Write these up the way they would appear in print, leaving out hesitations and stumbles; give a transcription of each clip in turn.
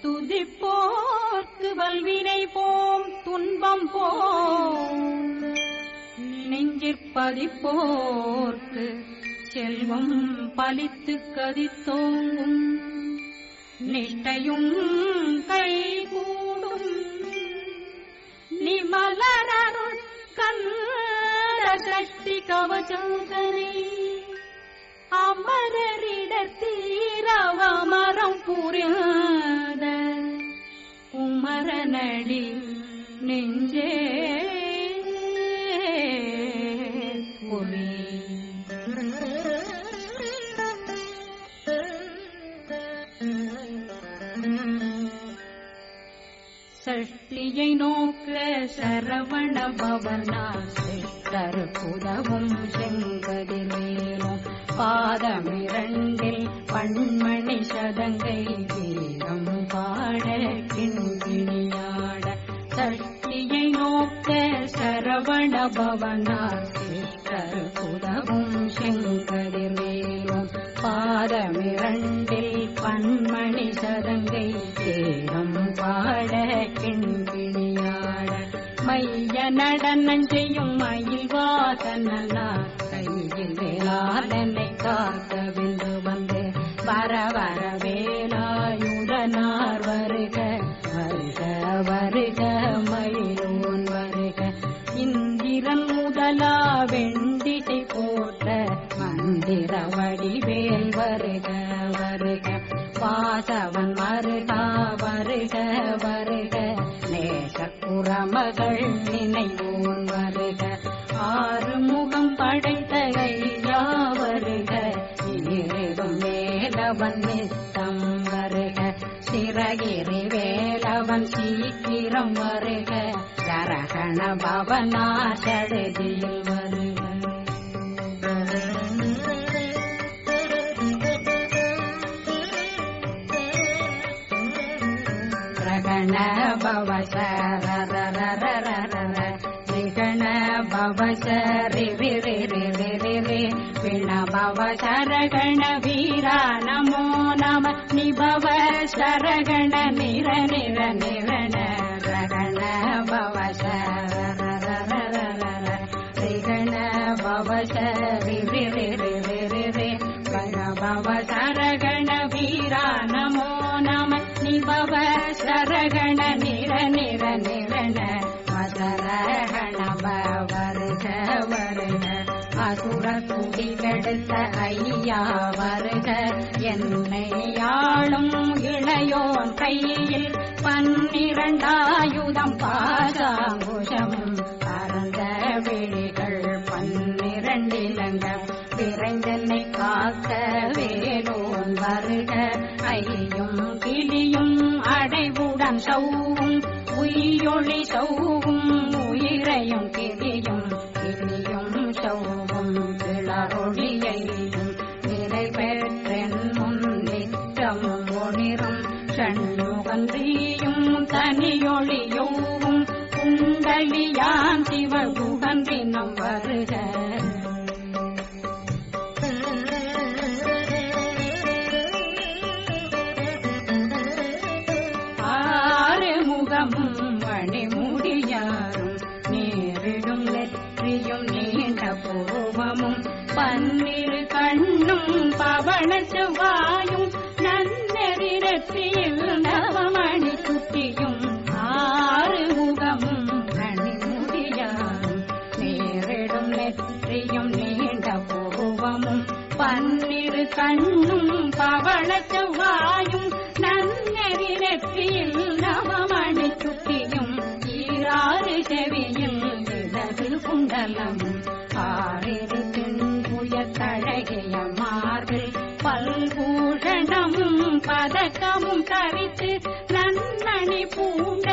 துதிப்போர்க்கு வல்வினை போம் துன்பம் போம் நெஞ்சிற்பதிப்போர்க்கு செல்வம் பலித்து கதித்தோங்கும் நிஷ்டையும் கைகூடும் நிமலரருள் கந்த சக்தி கவசங்கரை அமரரிடத்தீரவமரம் புரியாத குமரனடி நெஞ்சே புரி சஷ்டியை நோக்க சரவண பவனா சித்தர் புதவும் செங்கதிர்வேலும் பாதமிரண்டில் பண்மணி சதங்கை வீரம் பாட கிண்கிணியாட சஷ்டியை நோக்க சரவண பவனா சித்தர் புதவும் செங்கதிர்வேலும் பாதமிரண்டில் பண்மணி சதங்கை வீரம் பாட கிண்கிணியாட மைய நடனம் செய்யும் மயில் வாசனா கையில் வேளாளனை காக்கவென்று வந்து வர வர வேலாயுதனார் வருக வருக வருக மயிலோன் வருக இந்திரன் முதலா வெண்டிசை போட்ட மந்திர வடிவேல் வருக வருக வாசவன் வருகா வருக வருக நேசக்குறமகள் நினைவோன் வருக ஆறு முகம் படைத்த ஐயா வருக இருடும் வேலவன் நித்தம் வருக சிறகிரி வேலவன் சீக்கிரம் வருக சரகண பவனா சடுதியில் வருக ரகண பவசரரரரரர ரிகண பவசரி விரி ரி விண பவசரகண வீரா நமோ நம நிபவ சரகண நிர நிர நிரண ரகண பவசரரரரர ரிகண பவசரி விரி ரி கண பவசரகண வீரா நமோ நம நிபவ சரகண நிர நிர நிரண மசரகண வருக வருக அசுர குடி கெடுத்த ஐயா வருக என்னை யாழும் இளையோன் கையில் 12 பாசாங்குஷம் பரந்த விழிகள் 12 இலங்கம் விரைந்தனை காக்க வேலோன் வருக ஐயும் கிளியும் அடைவுடன் சௌவும் உயிரொளி சௌவும் உயிரையும் கிளியும் கிளியும் சௌவும் கிளரொளியையும் நிலை பெற்றென் முன் நித்தமும் ஒளிரும் சண்முகன்றியும் தனியொளியோவும் குண்டலியான் சிவகுகன்றினம் வருக மணிமுடியாரும் நேரிடும் நெற்றியும் நீண்ட பூவமும் 12 கண்ணும் பவள செவ்வாயும் நன்னெறி நெற்றியில் நவமணி குட்டியும் 6 முகமும் மணிமுடியாரும் நேரிடும் நெற்றியும் நீண்ட பூவமும் 12 கண்ணும் பவள செவ்வாயும் நன்னெறி நெற்றியில் நவமணி சுட்டியும் 6 செவியும் இடது குண்டலம் 6 தின்புய தழகிய மார்பில் பல்பூஷணமும் பதக்கமும் தரித்து நன்னணி பூண்ட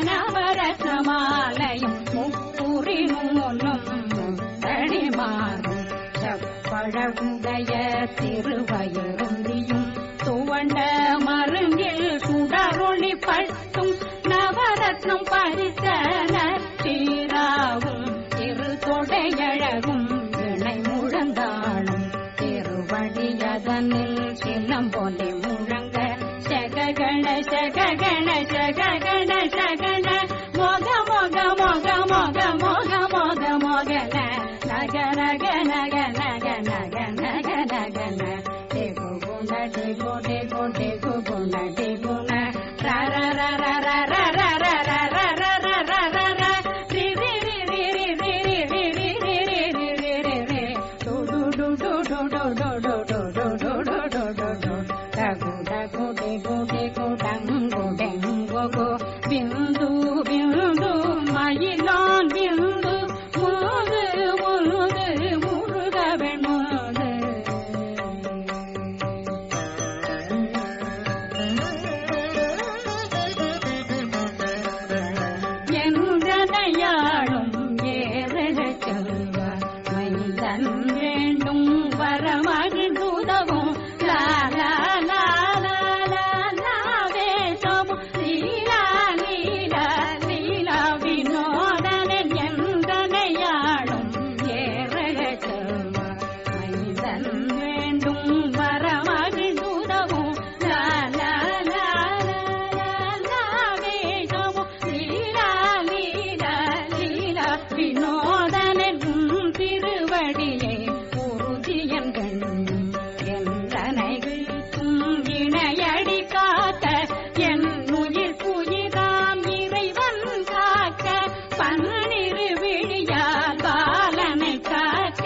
நவரசமாலையும் முப்புரி நூலும் முத்தடி மாறும் செப்பழகுடைய திருவயருந்தியும் துவண்ட மருங்கில் சுடரொளி பட்டும் நவரத்னம் பறித்த நற்சீராவும் திரு தொடையழகும் இணை முழந்தாளும் திருவடியதனில் சிலம்பொலி முழங்க சககண சகக பிந்து பிந்து மயிலான் பிந்து முது முது முருகவன் முது என்றனையாளும் ஏறக செல்வார் மைந்தன் வேண்டும் வரமகிழ்ந்துதவும் லா லா லா லா லா லாவேசம் லீலா லீலா லீலா வினோதனன் என்றனையாளும் ஏறக செல்வார் மைந்தன் வேண்டும் வரமகிழ்ந்துதவும் லா லா லா லா லா லாவேசம் லீலா லீலா லீலா வினோதனன் திருவடியை உறுதியங்கள் என்றனைகளுக்கும் இணையடி காக்க என் உயிர் புயிராம் இறைவன் காக்க பன்னிரு விழியால் பாலனை காக்க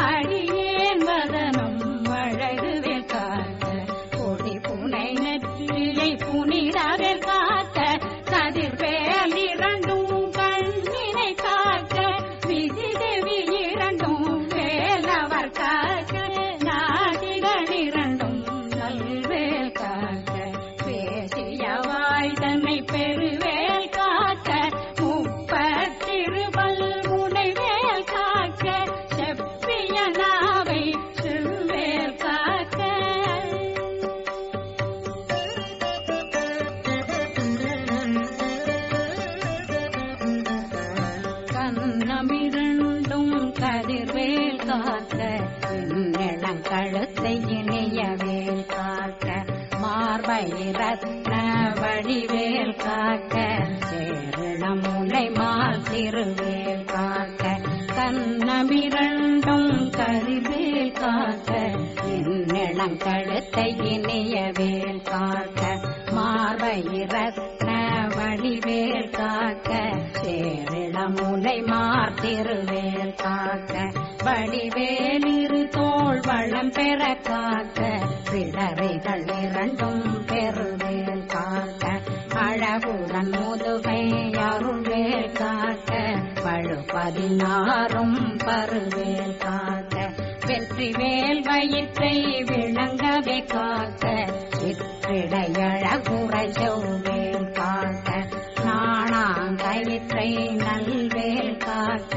அடியேன் வதனம் அழகுவேல் காக்க கொடி புனை நெற்றியை புனிதவேல் காக்க கதிர்வேல் இரண்டும் கண்ணினை காக்க விதிதேவி இரண்டும் வேலவர் காக்க நாடிகள் இரண்டும் நல்வேல் காக்க பேசியவாய் தன்னை பெருவேல் காக்க முப்பத்திருவல் முனைவேல் காக்க செப்பிய நாவை செவ்வேல் காக்க கண்ணமிரண்டும் கதிர்வேல் காக்க இளங்கழுத்தை இணையவேல் காக்க மார்பை ரத்ன வடிவேல் காக்க சேரணம் முனை மால் திருவேல் காக்க கண்ணமிரண்டும் கதிர்வேல் காக்க இளங்கழுத்தை இணையவேல் காக்க மார்பை ரத்ன வடிவேல் காக்க சேரணம் முனை மால் திருவேல் காக்க வடிவேல் இரு தோள் வளம் பெற காக்க பிடரைகள் இரண்டும் பெருவேல் காக்க அழகுடன் முதுகை அருள்வேல் காக்க பழு 16 பருவேல் காக்க வெற்றிவேல் வயிற்றை விளங்கவே காக்க சிற்றிடையழகுரை செவ்வேல் காக்க நாணாங்கயிற்றை நல்வேல் காக்க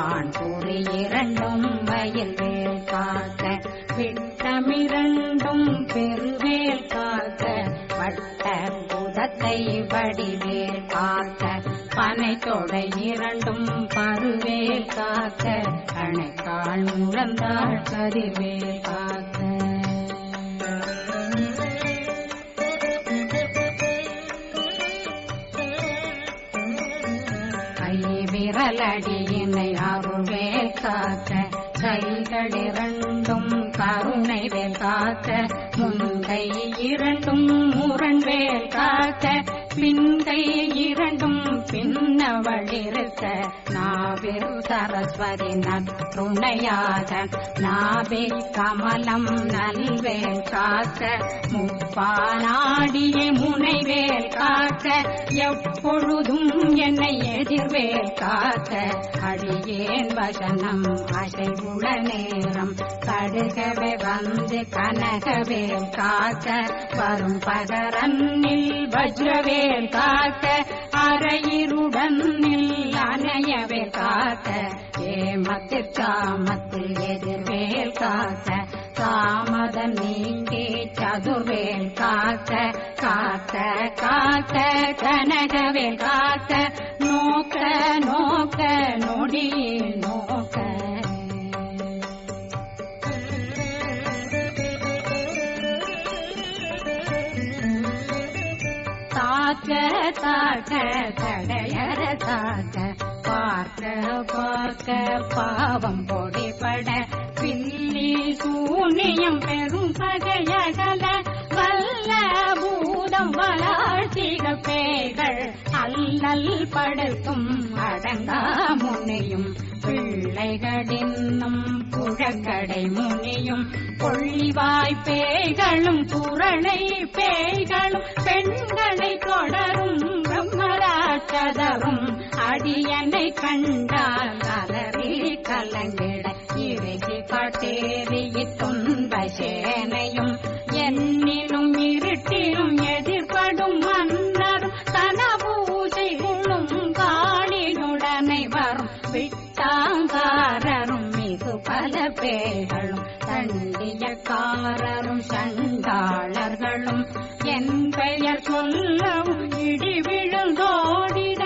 ஆண் குறி இரண்டும் வயல்வேல் காக்க விட்டமிரண்டும் பெருவேல் காக்க வட்ட புதத்தை வடிவேல் காக்க பனை தொடை இரண்டும் பருவேல் காக்க அணைக்கால் முழந்தாள் கதிர்வேல் காக்க விரலடியினை அருள்வேல் காக்க கைகள் இரண்டும் கருணை வேல் காக்க முன்கை இரண்டும் முரண்வேல் காக்க பின்கை இரண்டும் பின்னவளிருக்க நாவில் சரஸ்வதி நற்றுணையாக நாவே கமலம் நல்வேல் காக்க முப்பானாடிய முனைவேல் காக்க எப்பொழுதும் என்னை எதிர்வேல் காக்க அடியேன் வசனம் அசைவுள நேரம் கடுகவே வந்து கனகவேல் காக்க வரும் பகரன்னில் வஜ்ரவேல் காக்க அரையிருடன் அணையவே காக்க ஏமத்தில் காமத்தில் எதிர்வேல் காக்க காமதம் நீங்கி சதுர்வேல் காக்க காக்க காக்க கனகவேல் காக்க நோக்க நோக்க நொடியில் நோக்க தாக்க தாக்க தடையற தாக்க பார்க்க பார்க்க பாவம் பொடிபட பில்லி சூனியம் பெரும் பகையகல வல்ல பூதம் வளாழ்த்திக பேய்கள் அல்லல் படுத்தும் அடங்கா முனையும் பிள்ளைகளின்னும் புழக்கடை முனியும் கொள்ளிவாய் பேய்களும் குரளை பேய்களும் பெண்களை தொடரும் பிரம்மராட்சதரும் அடியனை கண்டால் அலறி கலங்கிட இறுகி காட்டேறி துன்ப சேனையும் என்னிலும் இருட்டிலும் எதிர்படும் மன்னரும் தனபூசைகளும் காளியுடனை வரும் விட்டாங்காரரும் மிகு பல பேர்களும் தண்டியக்காரரும் சண்டாளர்களும் என் பெயர் சொல்லவும் இடி விழுந்தோடிட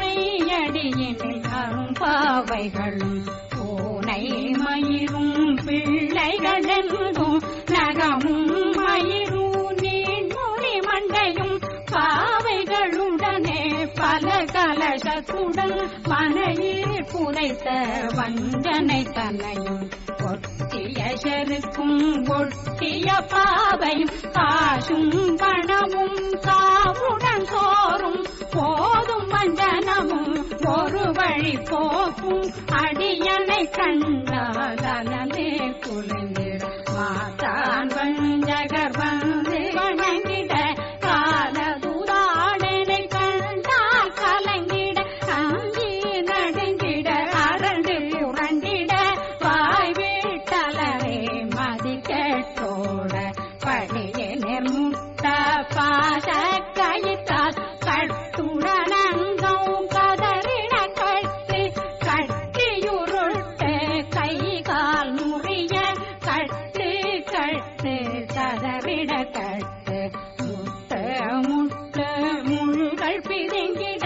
ஆனையடியினில் அரும்பாவைகளும் பூனை மயிரும் பிள்ளைகளென்றும் நகமும் மயிரும் நீர்மொழி மண்டையும் பாவைகளுடனே பல கலசத்துடன் மனையில் புதைத்த வஞ்சனை தன்னையும் ஒட்டிய செருக்கும் ஒட்டிய பாவையும் காசும் பணமும் சாவுடன் சோறும் போதும் வஞ்சனமும் ஒரு வழி போக்கும் அடியனை கண்டாலே குளிர்ந்திட மாதான் வஞ்சகர் வந்து வணங்கிட காலதுதாடனை கண்டால் கலங்கிட அஞ்சி நடுங்கிட அரண்டு உரண்டிட வாய் வீட்டலரே மதி கேட்டோட படியே நிர்முட்ட பாச கயிற்றால் கட்டுடனங்கும் கதறிட கட்டு கட்டியுருட்டு கை கால் முறிய கட்டு கட்டு கதறிட கட்டு முட்ட முட்ட முள்கள் பிதுங்கிட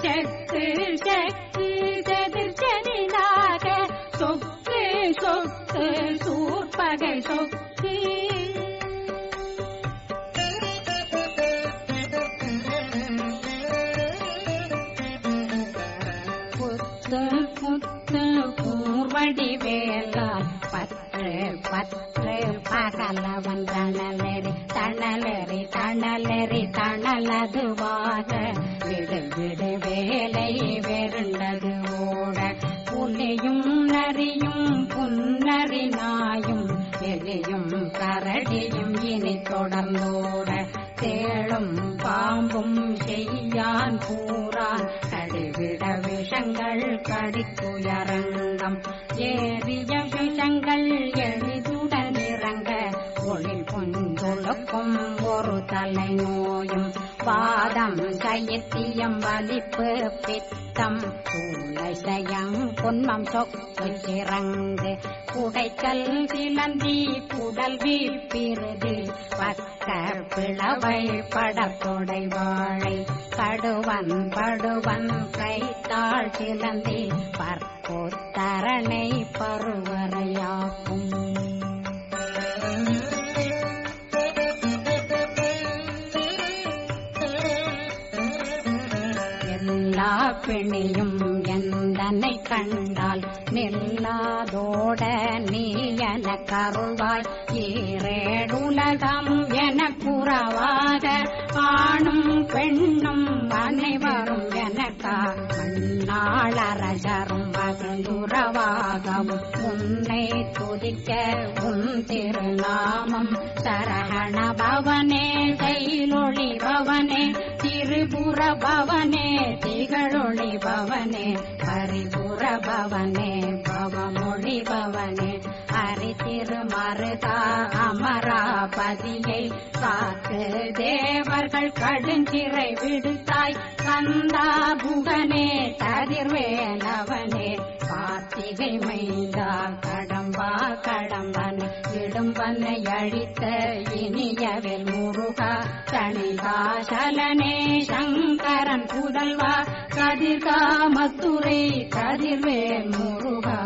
செக்கு செக்கு செதிர் செதிலாக சொக்கு சொக்கு சூர்பகை சொக்கு புத்து புத்து பூர்வடி வேலால் பற்று பற்று பகலவன் தணலெறி தணலெறி தணலெறி தணலதுவாக விடு விடு வேலை வெருண்டது ஓட புலியும் நரியும் புன்னறி நாயும் எலியும் கரடியும் இனி தொடர்ந்தோட தேளும் பாம்பும் செய்யான் கூறான் கடிவிட விஷங்கள் கடித்துயரங்கம் ஏறிய விஷங்கள் எளிதுடன் இறங்க ஒளி பொஞ்சொழுக்கும் ஒரு தலை நோயும் பாதம் கயித்தியம் வலிப்பு பித்தம் சூளைசயம் பொன்மம் சொக்கு சிறங்கு குடைக்கல் சிலந்தி குடல் வீப்பிருது பக்க பிளவை படத்தொடை வாழை படுவன் படுவன் கைத்தாள் சிலந்தி பற்போத்தரணை பருவரையாக்கும் எல்லா பிணியும் எந்தனை கண்டால் நில்லாதோட நீ என கருள்வாய் ஈரேடுலகம் என புறவாக ஆணும் பெண்ணும் அனைவரும் எனக்கா மண்ணாளரசரும் மகிழ்ந்துறவாகவும் உன்னை துதிக்க உன் திருநாமம் சரகண பவனே கைலொளி பவனே திரிபுர பவனே திகழொளி பவனே பரிபுர பவனே பவமொழி பவனே ஹரி திருமருதா அமராபதியை காத்து தேவர்கள் கடுஞ்சிறை விடுத்தாய் கந்தா புகனே கதிர்வேலவனே கார்த்திகை மைந்தா கடம்பா கடம்பன் இடும்பனை அழித்த இனியவில் முருகா தணிகாசலனே சங்கரன் புதல்வா கதிர்காமத்துரை கதிர்வேல் முருகா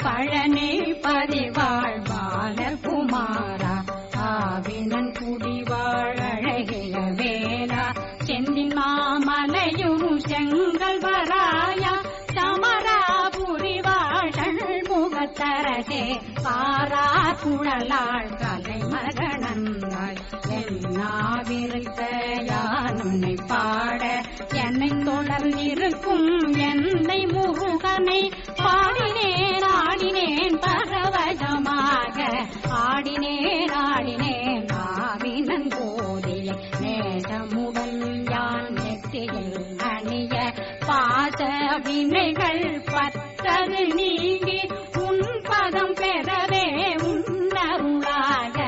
பழனி பதிவாழ் பாலகுமாரா ஆவினன் குடிவாழ் அழகிய வேலா செந்தின் மாமலையும் செங்கல் வராயா சமர அழகே பாரா குழலாள் கலை மகனந்தாய் என்னாவிருக்க யானுன்னை பாட என்னை தொடர்ந்திருக்கும் என்னை முருகனை பாடினேன் ஆடினேன் பரவசமாக ஆடினேன் ஆடினேன் ஆவினன் கோதிய நேசமுடன் யான் நெற்றியில் அணிய பாச வினைகள் பற்றது நீங்கி உன் பதம் பெறவே உன்னருளாக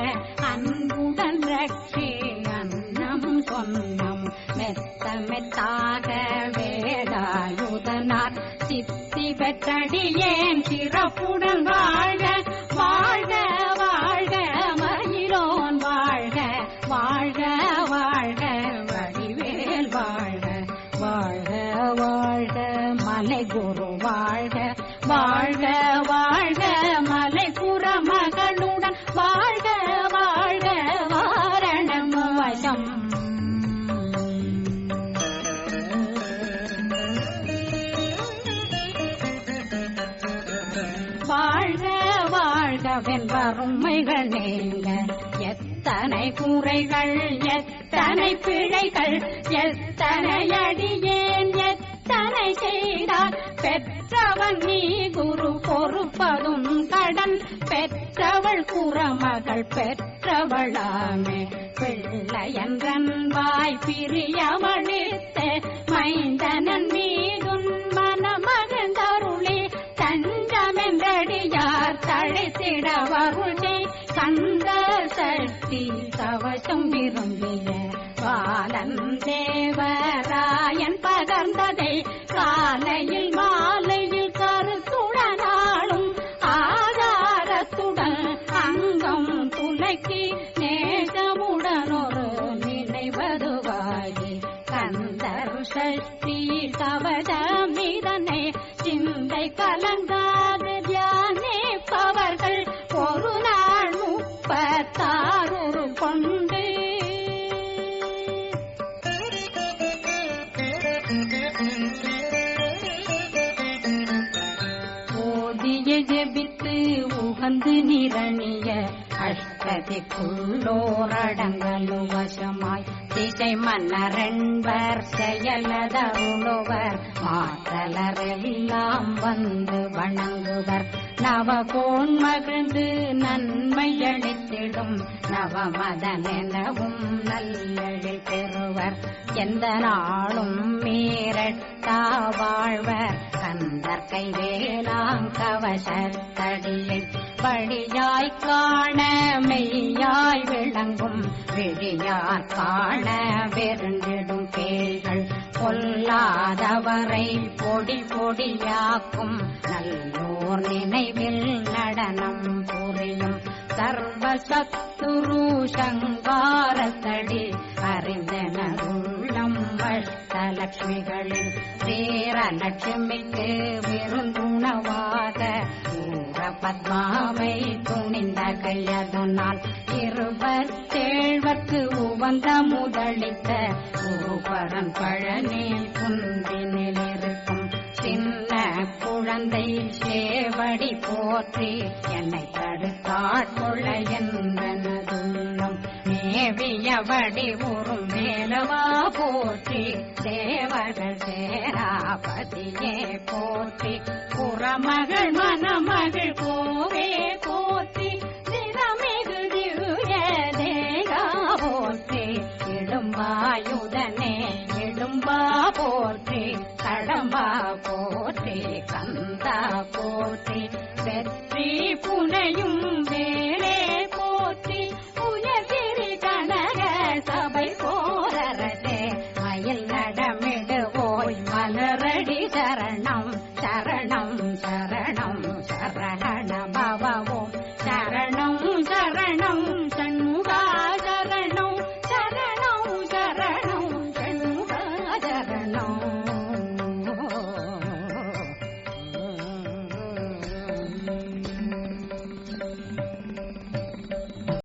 அன்புடன் ரட்சி அன்னம் சொன்னம் மெத்த மெத்தாக வேதாயுதனார் சித்தி பெற்றடியேன் சிறப்புடன் வாழ்க வாழ்க வாழ்க மயிலோன் வாழ்க வாழ்க வாழ்க வடிவேல் வாழ்க வாழ்க வாழ்க மலை குரு வாழ்க வாழ்க வாழ்க மலை புற மகளுடன் வாழ்க வாழ்க வாரணம் வசம் வாழ்க வாழ்க வெண்பருமைகள் நீங்க எத்தனை குறைகள் எத்தனை பிழைகள் எத்தனை அடியேன் எத்தனை செய்தார் பெற்றவன் நீ குரு பொறுப்பதும் கடன் பெற்றவள் குறமகள் பெற்றவளாமே பிள்ளையன்றன் வாய் பிரியவழித்த மைந்தனன் மீதுன் மனமகந்தருளே தஞ்சமென்றடியார் தழைத்திட வருளே கந்த சக்தி கவசம் விரும்பிய பாலன் தேவராயன் பகர்ந்ததை காலையில் மாலையில் கருத்துடனாலும் ஆதாரத்துடன் அங்கம் துலக்கி நேசமுடனொரு நினைவதுவாகி கந்தர் சக்தி கவசமிதனை சிந்தை கலங்காத தியானிப்பவர்கள் ஒரு நாள் 36 கொண்டு ஓதிய ஜெபித்து உகந்து நிரணிய அஷ்டதிக்குள்ளோரடங்கலு வசமாய் திசை மன்னரென்பர் செயலதருளுவர் மாற்றலரெல்லாம் வந்து வணங்குவர் நவகோன் மகிழ்ந்து நன்மையளித்திடும் நவமதனெனவும் நல்லெழில் பெறுவர் எந்த நாளும் மீறட்டா வாழ்வர் கந்தர் கைவேலாம் கவசத்தடியை படியாய் காண மெய்யாய் விளங்கும் விழியார் காண வெருண்டிடும் பேய்கள் கொல்லாதவரை பொடி பொடியாக்கும் நல்லோர் நினைவில் நடனம் புரியும் சர்வசத்துரு சங்காரத்தடி அறிந்தனருள்ளம் அஷ்டலட்சுமிகளில் வீரலட்சுமிக்கு விருந்துணவாக பத்மாவை துணிந்த கையதனால் 27 உவந்த முதலித்த குருபரன் பழனி குன்றினில் இருக்கும் சின்ன குழந்தை சேவடி போற்றி என்னை தடுத்தாட்கொள்ள என்பனதுள்ளம் மேவியபடி உறும் மேலவா போற்றி தேவர்கள் சேராபதியே போற்றி புறமகள் மணமகள் கோவே போற்றி நிறமிகு திவ்ய தேகா போற்றி இடும்பாயுதனே இடும்பா போற்றி கடம்பா போற்றி கந்தா போற்றி வெற்றி புனையும் வேளே போற்றி உயர்கிரி கனக சபை போரரசே மயில் நடமிடுவோய் மலரடி சரணம் சரணம் சரணம் சரண பவவோம் சரணம் சரணம் சண்முகா சரணம் சரணம் சரணம் சண்முகா சரணம்